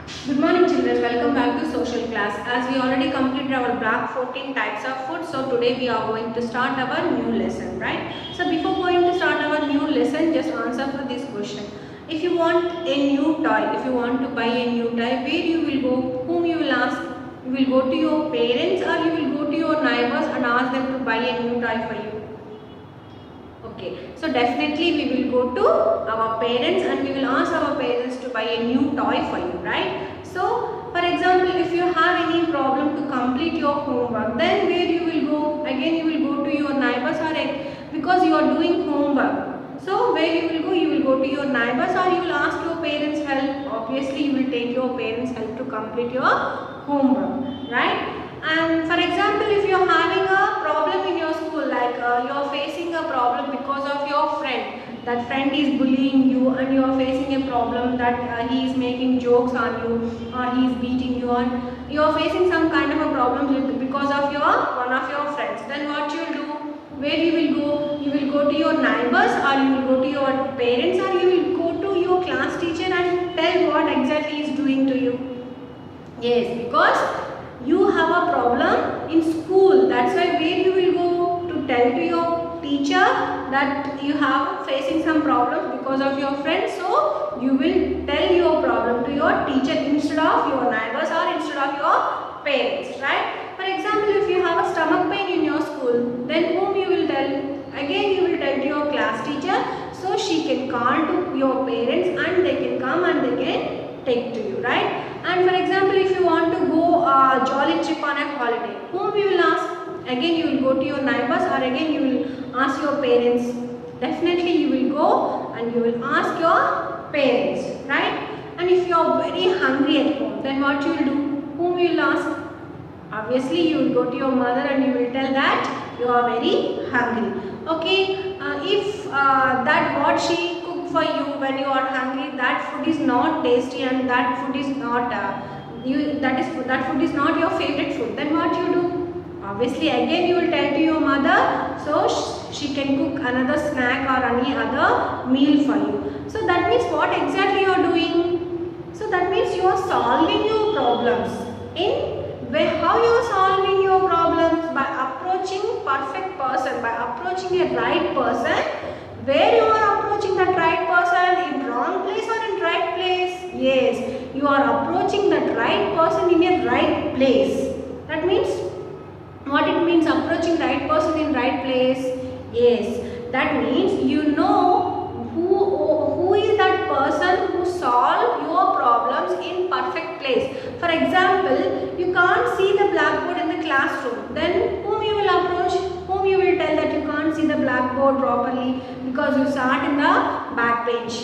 Good morning children, welcome back to social class. As we already completed our block 14 types of food, so today we are going to start our new lesson, right? So before going to start our new lesson, just answer for this question. If you want a new toy, if you want to buy a new toy, where you will go, whom you will ask? You will go to your parents or you will go to your neighbors and ask them to buy a new toy for you? Okay, so definitely we will go to our parents and we will ask our parents to buy a new toy for you, right? So, for example, if you have any problem to complete your homework, then where you will go? Again, you will go to your neighbors or because you are doing homework. So, where you will go? You will go to your neighbors or you will ask your parents' help. Obviously, you will take your parents' help to complete your homework, right? And for example, if you are having a problem in your school, like you are facing a problem because of your friend, that friend is bullying you and you are facing a problem that he is making jokes on you or he is beating you, and you are facing some kind of a problem because of one of your friends, then what you will do? Where you will go? You will go to your neighbors or you will go to your parents or you will go to your class teacher and tell what exactly he is doing to you. Yes, because you have a problem in school. That's why where you will go to tell to your teacher that you have facing some problems because of your friends. So you will tell your problem to your teacher instead of your neighbors or instead of your parents, right? For example, if you have a stomach pain in your school, then whom you will tell? Again, you will tell to your class teacher, so she can call to your parents and they can come and they can take to you, right? And for example, if you want to go a jolly trip on a holiday, whom you will ask? Again, you will go to your neighbors or again you will ask your parents. Definitely you will go and you will ask your parents, right? And if you are very hungry at home, then what you will do? Whom you will ask? Obviously, you will go to your mother and you will tell that you are very hungry. Okay, if that what she for you when you are hungry, that food is not tasty and that food is not that food is not your favorite food, then what you do? Obviously again you will tell to your mother, so she can cook another snack or any other meal for you. So that means what exactly you are doing? So that means you are solving your problems. How you are solving your problems? By approaching perfect person, by approaching a right person. Where you are approaching that right person, in wrong place or in right place? Yes, you are approaching that right person in a right place. That means, what it means approaching right person in right place? Yes, that means you know who is that person who solve your problems in perfect place. For example, you can't see the blackboard in the classroom, then whom you will approach? Whom you will tell that you can't see the blackboard properly because you sat in the back bench?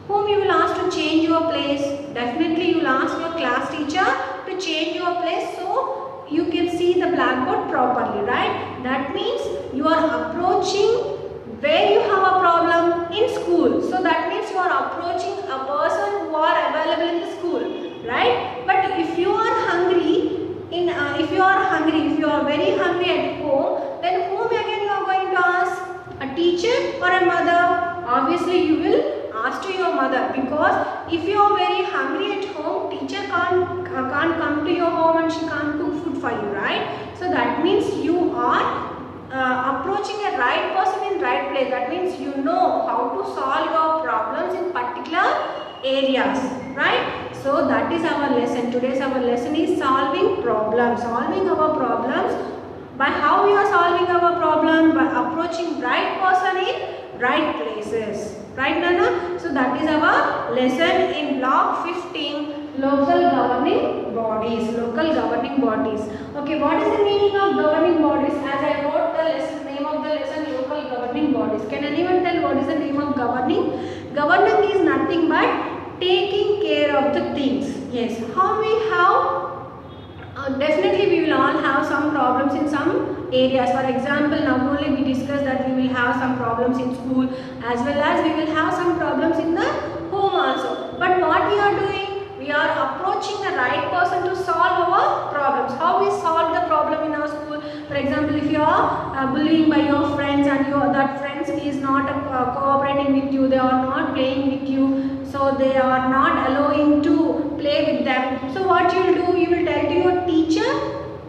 Whom you will ask to change your place? Definitely you will ask your class teacher to change your place so you can see the blackboard properly, right? That means you are approaching where you have a problem in school. So that means you are approaching a person who are available in the school, right? But if you are hungry, if you are very hungry at home, then whom again you are going to ask? A teacher or a mother? Obviously you will ask to your mother, because if you are very hungry at home, teacher can't come to your home and she can't cook food for you, right? So that means you are approaching a right person in right place. That means you know how to solve your problems in particular areas, right? So that is our lesson. Today's our lesson is solving problems. Solving our problems. By how we are solving our problem? By approaching right person in right places. Right, Nana? So that is our lesson in block 15, local governing bodies. Local governing bodies. Okay, what is the meaning of governing bodies? As I wrote the lesson, name of the lesson, local governing bodies. Can anyone tell what is the name of governing? Governing is nothing but taking care of the things. Yes, how we have definitely we will all have some problems in some areas. For example, now only we discussed that we will have some problems in school as well as we will have some problems in the home also. But what we are doing? We are approaching the right person to solve our problems. How we solve the problem in our school? For example, if you are bullying by your friends and that friends is not cooperating with you, they are not playing with you, so they are not allowing to play with them right? So what you will do, you will tell to your teacher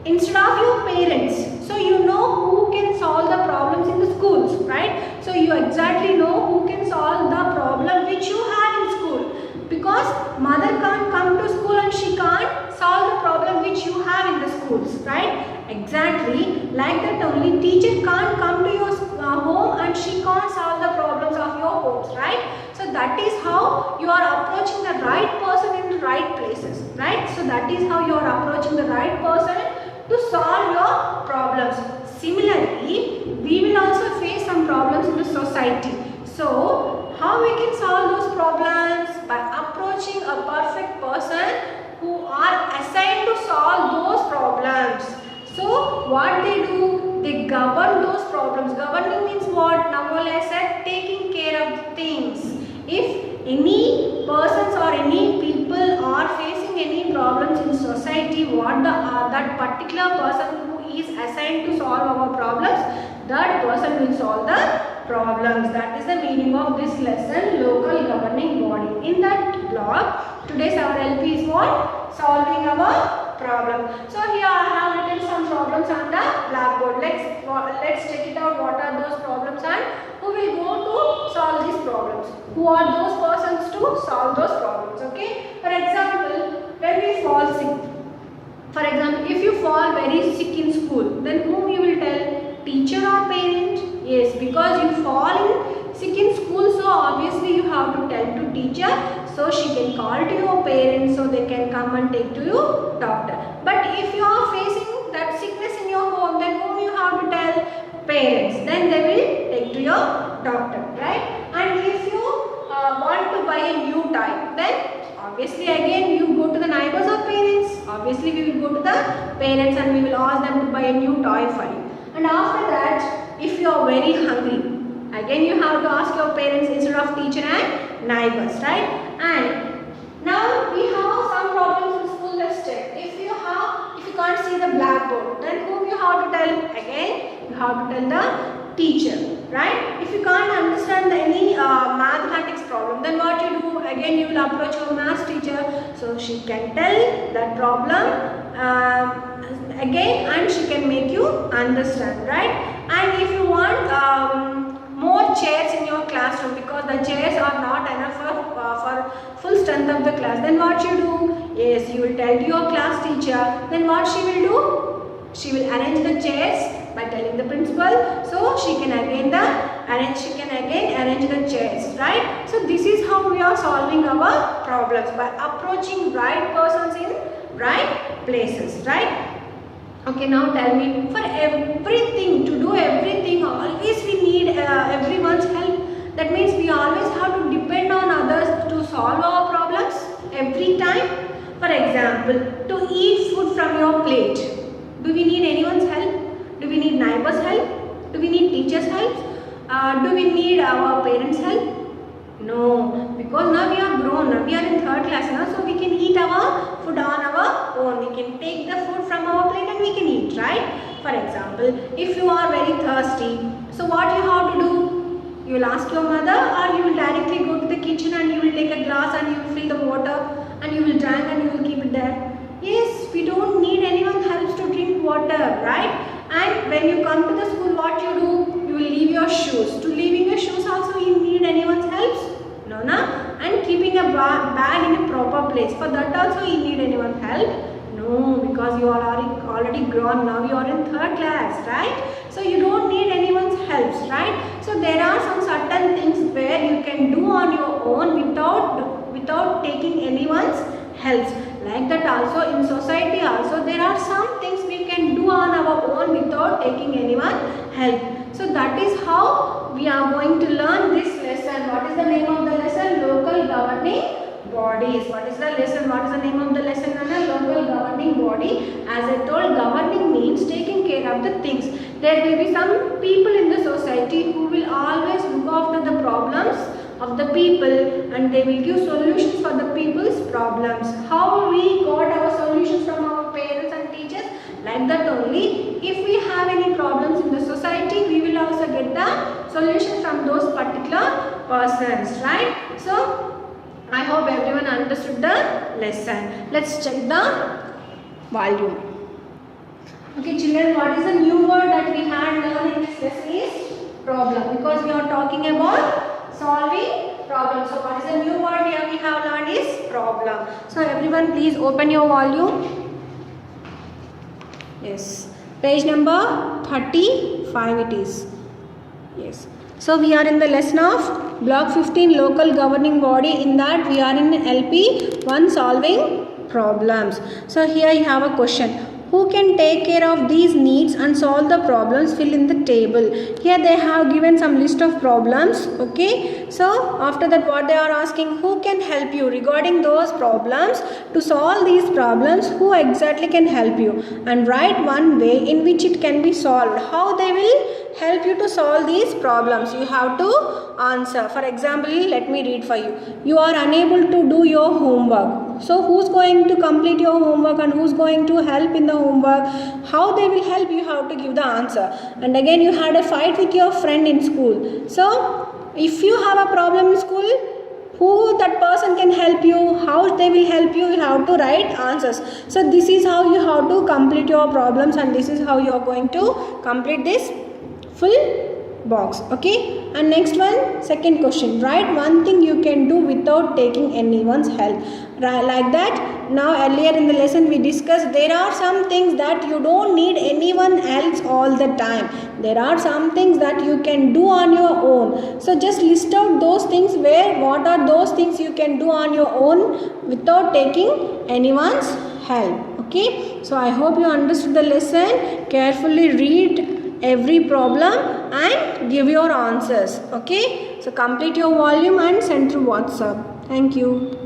instead of your parents. So you know who can solve the problems in the schools, right? So you exactly know who can solve the problem which you have in school, because mother can't come to school and she can't solve the problem which you have in the schools, right? Exactly like that only, teacher can't come to your home and she can't solve the problems of your homes, right? So that is how you are approaching the right person in the right places, right? So that is how you are approaching the right person to solve your problems. Similarly, we will also face some problems in the society. So how we can solve those problems? By approaching a perfect person who are assigned to solve those problems. So what they do, they govern those problems. Governing means what? Now I said, taking care of the things. If any persons or any people are facing any problems in society, what that particular person who is assigned to solve our problems, that person will solve the problems. That is the meaning of this lesson, local governing body. In that block, today's our LP is what? Solving our problem. So here I have written some problems on the blackboard. Let's check it out. What are those problems and who will go to solve these problems? Who are those persons to solve those problems? Okay. For example, when we fall sick. For example, if you fall very sick in school, then whom you will tell? Teacher or parent? Yes, because you fall sick in school, so obviously you have to tell to teacher, so she can call to your parents so they can come and take to you doctor. But if you are facing that sickness in your home, then whom you have to tell? Parents. Then they will take to your doctor, right? And if you want to buy a new toy, then obviously again you go to the neighbors or parents. Obviously we will go to the parents and we will ask them to buy a new toy for you. And after that, if you are very hungry, again you have to ask your parents instead of teacher and neighbors, right? And now we have some problems in school. Let's check. If you can't see the blackboard, then whom you have to tell? Again, you have to tell the teacher, right? If you can't understand any mathematics problem, then what you do? Again, you will approach your math teacher, so she can tell that problem again and she can make you understand, right? And if you want more chairs in your classroom, because the chairs are not enough for full strength of the class, then what you do? Yes, you will tell to your class teacher. Then what she will do? She will arrange the chairs by telling the principal, so she can again arrange the chairs, right? So this is how we are solving our problems, by approaching right persons in right places, right? Okay, now tell me, for everything, to do everything, always we need everyone's help. That means we always have to depend on others to solve our problems every time. For example, to eat food from your plate, do we need anyone's help? Do we need neighbors' help? Do we need teachers' help? Do we need our parents' help? No, because now we are grown, now we are in 3rd class now, so we can eat our food on our own. We can take the food from our plate and we can eat, right? For example, if you are very thirsty, so what you have to do? You will ask your mother, or you will directly go to the kitchen and you will take a glass and you will fill the water and you will drink and you will keep it there. Yes, we don't need anyone's help to drink water, right? And when you come to the school, what you do? You will leave your shoes. To leaving your shoes also you need anyone's help? No, no. And keeping a bag in a proper place, for that also you need anyone's help? No, because you are already grown, now you are in 3rd class, right? So you don't need anyone's help, right? So there are some certain things where you can do on your own without taking anyone's help. Like that also in society also there are some things we can do on our own without taking anyone's help. So that is how we are going to learn this lesson. What is the name of the lesson? Local governing bodies. What is the lesson? What is the name of the lesson? Local governing body. As I told, governing means taking care of the things. There will be some people in the society who will always look after the problems of the people and they will give solutions for the people's problems. How we got our solutions from our parents and teachers? Like that only. If we have any problems in the society, we will also get the solution from those particular persons, right? So I hope everyone understood the lesson. Let's check the volume. Okay children, what is the new word that we had learned in this lesson is problem, because we are talking about solving problems. So what is the new word here we have learned is problem. So everyone please open your volume. Yes, page number 35 it is. Yes. So we are in the lesson of block 15 local governing body. In that we are in LP 1 solving problems. So here you have a question. Who can take care of these needs and solve the problems? Fill in the table. Here they have given some list of problems. Okay. So after that what they are asking, who can help you regarding those problems? To solve these problems, who exactly can help you? And write one way in which it can be solved. How they will help you to solve these problems? You have to answer. For example, let me read for you. You are unable to do your homework. So who's going to complete your homework and who's going to help in the homework? How they will help, you have to give the answer. And again, you had a fight with your friend in school. So if you have a problem in school, who that person can help you, how they will help you, you have to write answers. So this is how you have to complete your problems, and this is how you are going to complete this full box. Okay. And next one, second question, write one thing you can do without taking anyone's help. Like that, now earlier in the lesson we discussed there are some things that you don't need anyone else all the time. There are some things that you can do on your own. So just list out those things, where what are those things you can do on your own without taking anyone's help. Okay. So I hope you understood the lesson. Carefully read every problem and give your answers. Okay. So complete your volume and send through WhatsApp. Thank you.